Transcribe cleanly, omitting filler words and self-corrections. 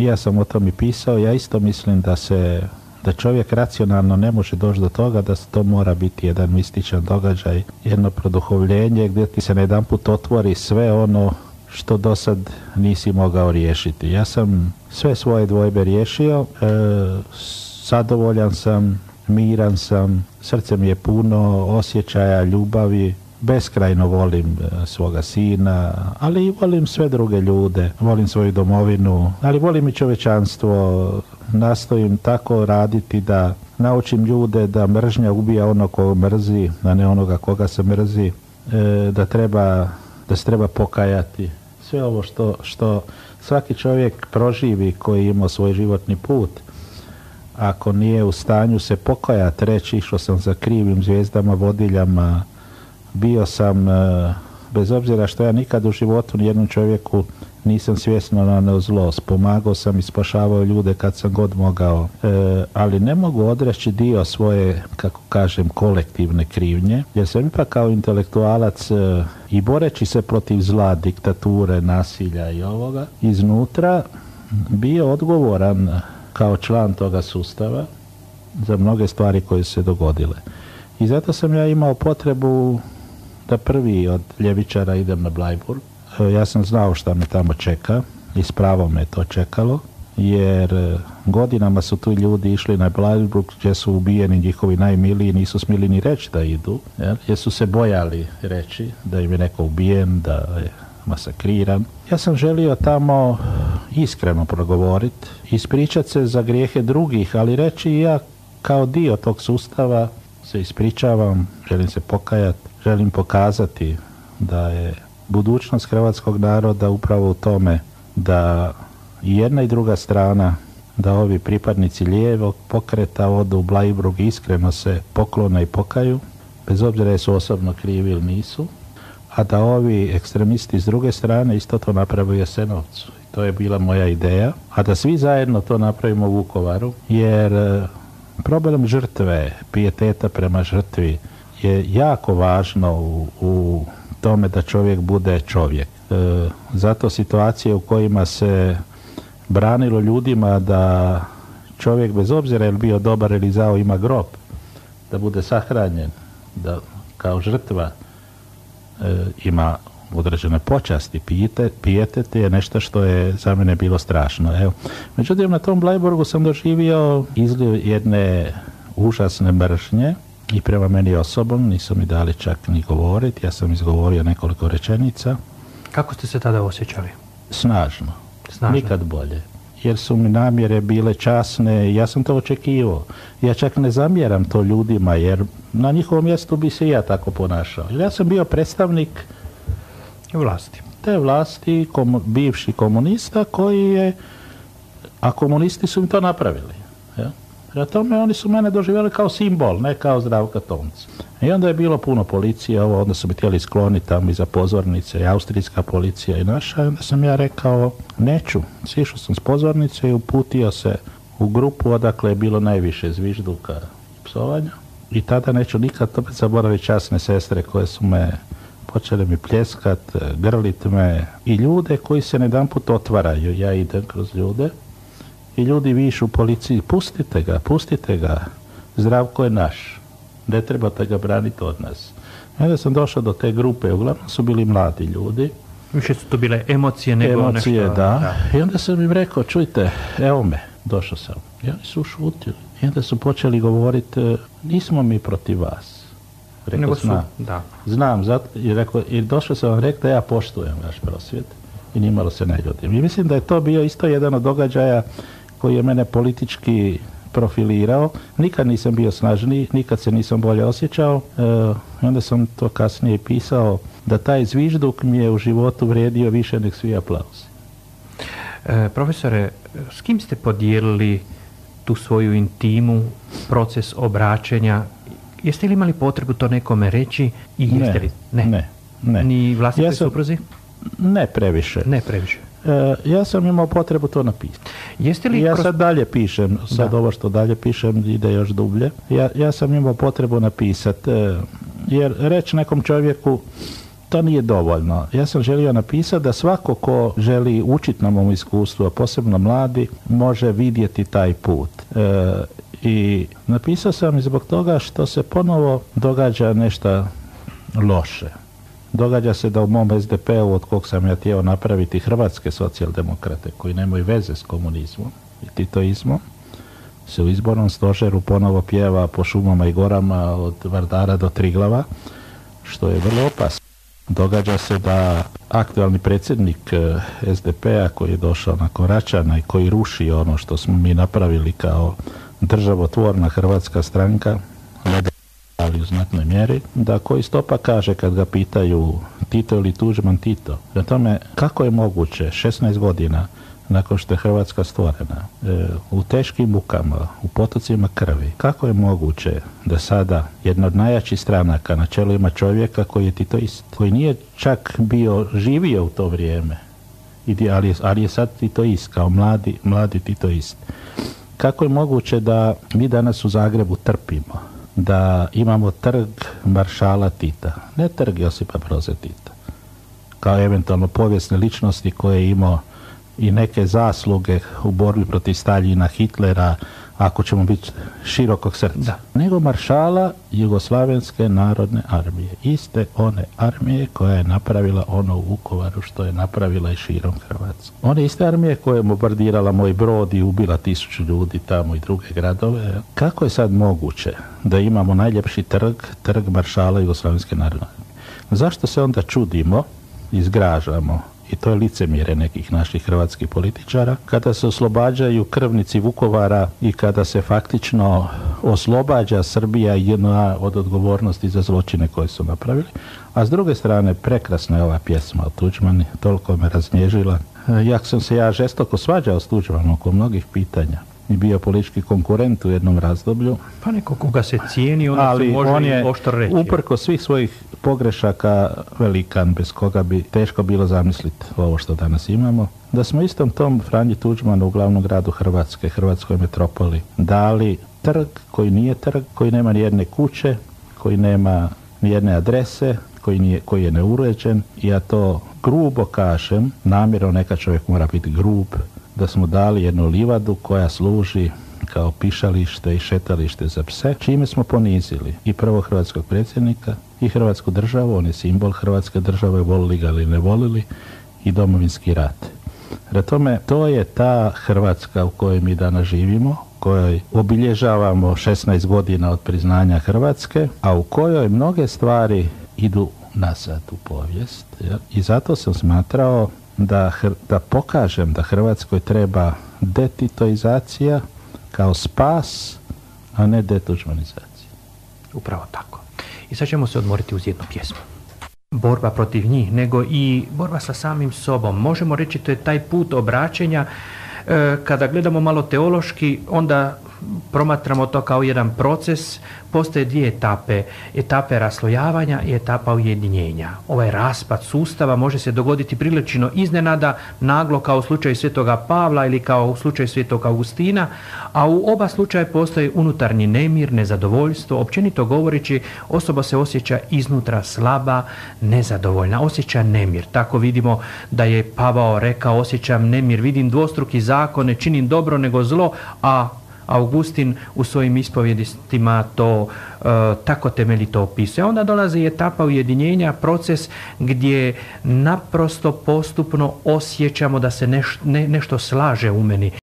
ja sam o tom i pisao, ja isto mislim da čovjek racionalno ne može doći do toga, da to mora biti jedan mističan događaj, jedno produhovljenje gdje ti se na jedan put otvori sve ono što do sad nisi mogao riješiti. Ja sam sve svoje dvojbe riješio, zadovoljan sam, miran sam, srce mi je puno osjećaja, ljubavi, beskrajno volim svoga sina, ali i volim sve druge ljude, volim svoju domovinu, ali volim i čovječanstvo. Nastojim tako raditi da naučim ljude da mržnja ubija ono koga mrzi, a ne onoga koga se mrzi, da se treba pokajati. Sve ovo što svaki čovjek proživi koji ima svoj životni put, ako nije u stanju se pokajati, reći išao sam za krivim zvijezdama, vodiljama, bio sam, bez obzira što ja nikad u životu nijednom čovjeku nisam svjesno naneo zlost, pomagao sam i spašavao ljude kad sam god mogao, ali ne mogu odreći dio svoje, kako kažem, kolektivne krivnje, jer sam ipak kao intelektualac i boreći se protiv zla, diktature, nasilja i ovoga, iznutra bio odgovoran kao član toga sustava za mnoge stvari koje su se dogodile. I zato sam ja imao potrebu da prvi od ljevičara idem na Bleiburg. Ja sam znao šta me tamo čeka i s pravom me to čekalo, jer godinama su tu ljudi išli na Bleiburg gdje su ubijeni njihovi najmiliji, nisu smjeli ni reći da idu, jer su se bojali reći da im je neko ubijen, da je masakriran. Ja sam želio tamo iskreno progovoriti, ispričati se za grijehe drugih, ali reći ja kao dio tog sustava se ispričavam, želim se pokajati, želim pokazati da je budućnost hrvatskog naroda upravo u tome da i jedna i druga strana, da ovi pripadnici lijevog pokreta odu u Bleiburg, iskreno se poklone i pokaju, bez obzira jesu osobno krivi ili nisu, a da ovi ekstremisti s druge strane isto to naprave u Jasenovcu. To je bila moja ideja, a da svi zajedno to napravimo u Vukovaru, jer problem žrtve, pijeteta prema žrtvi je jako važno u tome da čovjek bude čovjek. Zato situacije u kojima se branilo ljudima da čovjek bez obzira je li bio dobar ili zao ima grob, da bude sahranjen, da kao žrtva ima određene počasti, pijetet je nešto što je za mene bilo strašno. Evo. Međutim, na tom Bleiburgu sam doživio izliv jedne užasne mržnje i prema meni osobom, nisu mi dali čak ni govoriti, ja sam izgovorio nekoliko rečenica. Kako ste se tada osjećali? Snažno. Nikad bolje. Jer su mi namjere bile časne, ja sam to očekivao. Ja čak ne zamjeram to ljudima, jer na njihovom mjestu bi se ja tako ponašao. Jer ja sam bio predstavnik vlasti. Te vlasti, bivši komunista a komunisti su mi to napravili. Ja? Prema tome oni su mene doživjeli kao simbol, ne kao Zdravka Tomca. I onda je bilo puno policije, onda su mi htjeli skloniti tamo iza pozornice, i austrijska policija i naša, i onda sam ja rekao, neću. Sišao sam s pozornice i uputio se u grupu odakle je bilo najviše zvižduka i psovanja. I tada neću nikad opet zaboraviti časne sestre koje su me počele mi pljeskat, grlit me, i ljude koji se jedanput otvaraju. Ja idem kroz ljude i ljudi višu policiji, pustite ga, Zdravko je naš, ne trebate ga braniti od nas. I onda sam došao do te grupe, uglavnom su bili mladi ljudi. Više su to bile emocije nego nešto. Da. I onda sam im rekao, čujte, evo me, došao sam. I oni su šutili. I onda su počeli govoriti, nismo mi protiv vas. Rekao, znam, i došao sam vam rekao da ja poštujem vaš prosvjed i nimalo se ne ljutim. I mislim da je to bio isto jedan od događaja koji je mene politički profilirao. Nikad nisam bio snažniji, nikad se nisam bolje osjećao. I onda sam to kasnije pisao, da taj zvižduk mi je u životu vrijedio više nek svi aplauzi. Profesore, s kim ste podijelili tu svoju intimu, proces obraćanja? Jeste li imali potrebu to nekome reći? I jeste li? Ne. Ni vlastitoj supruzi? Ne previše. Ja sam imao potrebu to napisati. Sad dalje pišem, ovo što dalje pišem ide još dublje. Ja sam imao potrebu napisati, jer reći nekom čovjeku to nije dovoljno. Ja sam želio napisati da svako ko želi učiti na mom iskustvu, a posebno mladi, može vidjeti taj put. I napisao sam i zbog toga što se ponovo događa nešto loše. Događa se da u mom SDP-u, od kog sam ja htio napraviti hrvatske socijaldemokrate koji nemaju veze s komunizmom i titoizmom, se u izbornom stožeru ponovo pjeva po šumama i gorama od Vardara do Triglava, što je vrlo opasno. Događa se da aktualni predsjednik SDP-a koji je došao nakon Račana i koji ruši ono što smo mi napravili kao državotvorna hrvatska stranka, ali u znatnoj mjeri, da koji stopa kaže kad ga pitaju Tito ili Tuđman Tito. Na tome, kako je moguće 16 godina nakon što je Hrvatska stvorena, u teškim mukama, u potocima krvi, kako je moguće da sada jedna od najjačih stranaka na čelu ima čovjeka koji je titoist, koji nije čak živio u to vrijeme, ali je sad titoist, kao mladi titoist. Kako je moguće da mi danas u Zagrebu trpimo, da imamo trg maršala Tita, ne trg Josipa Broza Tita, kao eventualno povijesne ličnosti koje je imao i neke zasluge u borbi protiv Staljina, Hitlera, ako ćemo biti širokog srca. Da. Nego maršala Jugoslavenske narodne armije. Iste one armije koja je napravila ono u Vukovaru što je napravila i širom Hrvatske. One iste armije koja je bombardirala moj Brod i ubila 1000 ljudi tamo i druge gradove. Kako je sad moguće da imamo najljepši trg maršala Jugoslavenske narodne armije? Zašto se onda čudimo i zgražamo? I to je licemjerje nekih naših hrvatskih političara, kada se oslobađaju krvnici Vukovara i kada se faktično oslobađa Srbija i JNA od odgovornosti za zločine koje su napravili. A s druge strane, prekrasna je ova pjesma o Tuđmanu, toliko me raznježila. Jak sam se ja žestoko svađao s Tuđmanom oko mnogih pitanja i bio politički konkurent u jednom razdoblju. Pa neko koga se cijeni, onda se može oštro reći. Uprko svih svojih pogrešaka velikan, bez koga bi teško bilo zamisliti ovo što danas imamo. Da smo istom tom Franji Tuđmanu u glavnom gradu Hrvatske, hrvatskoj metropoli, dali trg koji nije trg, koji nema ni jedne kuće, koji nema ni jedne adrese, koji je neuređen. I ja to grubo kažem, namjerno neka čovjek mora biti grub, da smo dali jednu livadu koja služi kao pišalište i šetalište za pse, čime smo ponizili i prvog hrvatskog predsjednika i Hrvatsku državu, on je simbol Hrvatske države, volili ga ili ne volili, i Domovinski rat. Prema tome, to je ta Hrvatska u kojoj mi danas živimo, kojoj obilježavamo 16 godina od priznanja Hrvatske, a u kojoj mnoge stvari idu nazad u povijest. I zato sam smatrao da pokažem da Hrvatskoj treba detitoizacija kao spas, a ne detuđmanizacija. Upravo tako. I sad ćemo se odmoriti uz jednu pjesmu. Borba protiv njih, nego i borba sa samim sobom. Možemo reći, to je taj put obraćenja. Kada gledamo malo teološki, onda promatramo to kao jedan proces. Postoje dvije etape. Etape raslojavanja i etapa ujedinjenja. Ovaj raspad sustava može se dogoditi prilično iznenada, naglo kao u slučaju Svetoga Pavla ili kao u slučaju Svetog Augustina, a u oba slučaja postoji unutarnji nemir, nezadovoljstvo. Općenito govoreći, osoba se osjeća iznutra slaba, nezadovoljna, osjeća nemir. Tako vidimo da je Pavao rekao: osjećam nemir, vidim dvostruki zakon, ne činim dobro nego zlo, a Augustin u svojim ispovjedistima to tako temeljito opisuje. Onda dolazi etapa ujedinjenja, proces gdje naprosto postupno osjećamo da se nešto slaže u meni.